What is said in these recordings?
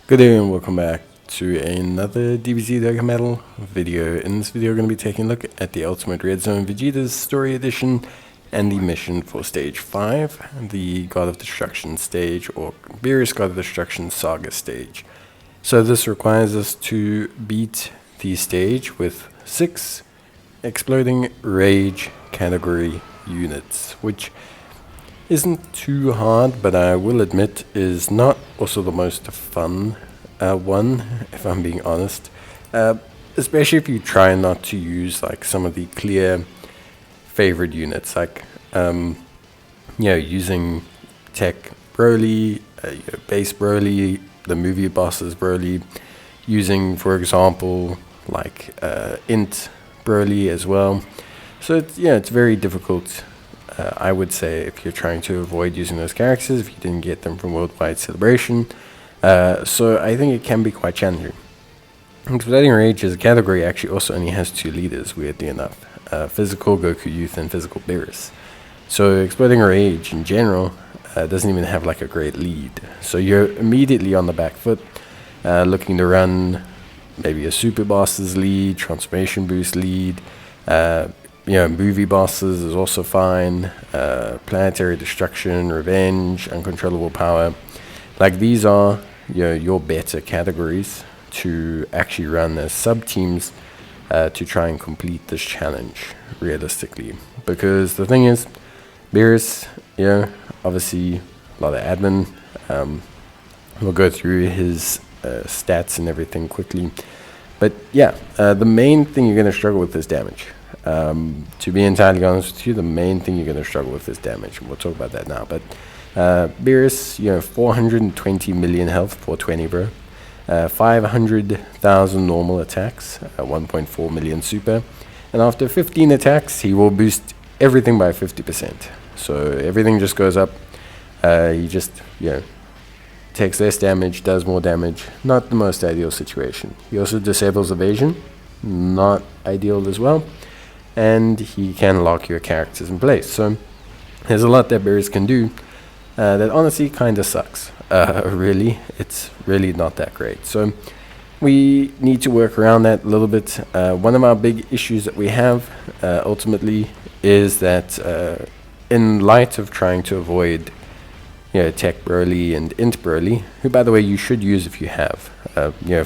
Good day and welcome back to another DBZ Dokkan Metal video. In this video we're going to be taking a look at the Ultimate Red Zone Vegeta's Story Edition and the mission for Stage 5, the God of Destruction stage, or Beerus God of Destruction Saga stage. So this requires us to beat the stage with 6 Exploding Rage category units, which isn't too hard, but I will admit is not also the most fun one, if I'm being honest. Especially if you try not to use like some of the clear favorite units, like using Tech Broly, Base Broly, the movie bosses Broly, using, for example, like Int Broly as well. So it's very difficult. I would say, if you're trying to avoid using those characters, if you didn't get them from Worldwide Celebration. So I think it can be quite challenging. Exploding Rage as a category actually also only has 2 leaders, weirdly enough. Physical Goku Youth and Physical Beerus. So Exploding Rage in general doesn't even have like a great lead. So you're immediately on the back foot, looking to run maybe a Super Bosses lead, Transformation Boost lead, movie bosses is also fine. Planetary Destruction, Revenge, Uncontrollable Power. Like, these are your better categories to actually run as sub-teams to try and complete this challenge realistically. Because the thing is, Beerus, obviously a lot of admin. We'll go through his stats and everything quickly. But the main thing you're going to struggle with is damage. To be entirely honest with you, the main thing you're going to struggle with is damage, and we'll talk about that now. But Beerus, 420 million health, 420 bro, 500,000 normal attacks, 1.4 million super, and after 15 attacks he will boost everything by 50%. So everything just goes up. He just takes less damage, does more damage. Not the most ideal situation. He also disables evasion, not ideal as well. And he can lock your characters in place. So there's a lot that Beerus can do that honestly kind of sucks. Really, it's really not that great. So we need to work around that a little bit. One of our big issues that we have ultimately is that in light of trying to avoid Tech Broly and Int Broly, who by the way you should use if you have,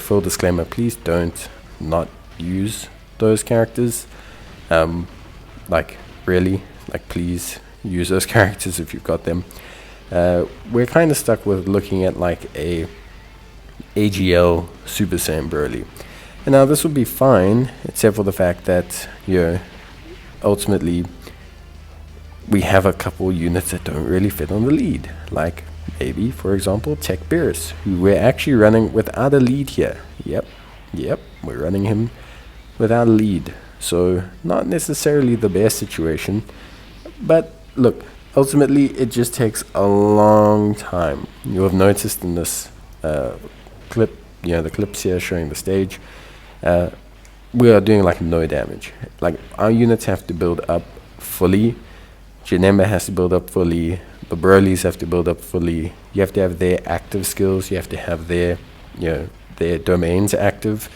full disclaimer, please don't not use those characters. Please use those characters if you've got them. We're kind of stuck with looking at like a AGL Super Saiyan Broly. And now this would be fine, except for the fact that, ultimately we have a couple units that don't really fit on the lead. Like maybe, for example, Tech Beerus, who we're actually running without a lead here. Yep, we're running him without a lead. So not necessarily the best situation, but look, ultimately it just takes a long time. You'll have noticed in this clip, the clips here showing the stage, we are doing like no damage. Like, our units have to build up fully. Janemba has to build up fully. The Brolys have to build up fully. You have to have their active skills. You have to have their domains active.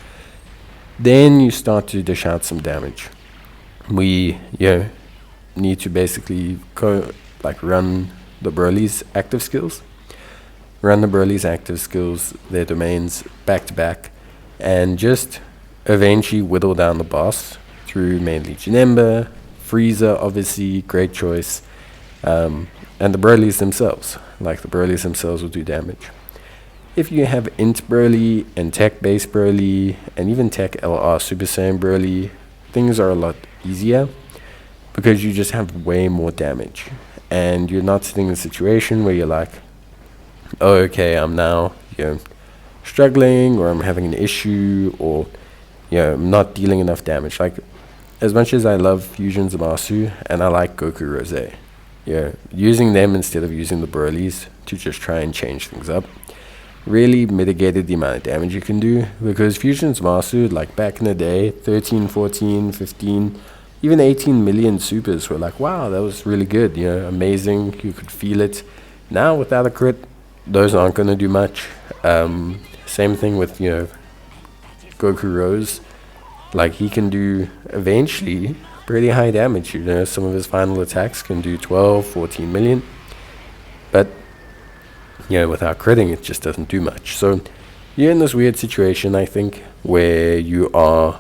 Then you start to dish out some damage. We need to basically run the Broly's active skills, their domains back to back, and just eventually whittle down the boss through mainly Janemba, Frieza, obviously, great choice, and the Brolys themselves. Like, the Brolys themselves will do damage. If you have Int Broly and Tech Base Broly and even Tech LR Super Saiyan Broly, things are a lot easier because you just have way more damage. And you're not sitting in a situation where you're like, oh, okay, I'm now struggling, or I'm having an issue, or I'm not dealing enough damage. Like, as much as I love Fusion Zamasu and I like Goku Rose, using them instead of using the Brolys to just try and change things up really mitigated the amount of damage you can do, because Fusion Zamasu, like back in the day, 13, 14, 15, even 18 million supers were like, wow, that was really good, amazing, you could feel it. Now without a crit, those aren't going to do much. Same thing with, Goku Rose. Like, he can do, eventually, pretty high damage. Some of his final attacks can do 12, 14 million. But, without critting, it just doesn't do much. So, you're in this weird situation, I think, where you are,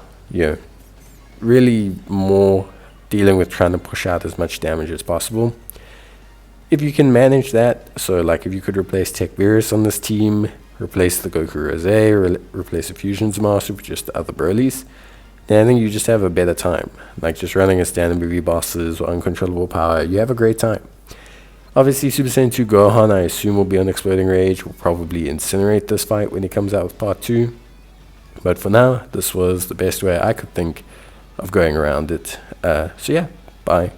really more dealing with trying to push out as much damage as possible. If you can manage that, so like if you could replace Tech Beerus on this team, replace the Goku Rose, replace the Fusions Master with just the other Broly's, then I think you just have a better time. Like just running a standard movie bosses or uncontrollable power, you have a great time. Obviously, Super Saiyan 2 Gohan, I assume, will be on Exploding Rage. Will probably incinerate this fight when he comes out with Part 2. But for now, this was the best way I could think of going around it. So yeah, bye.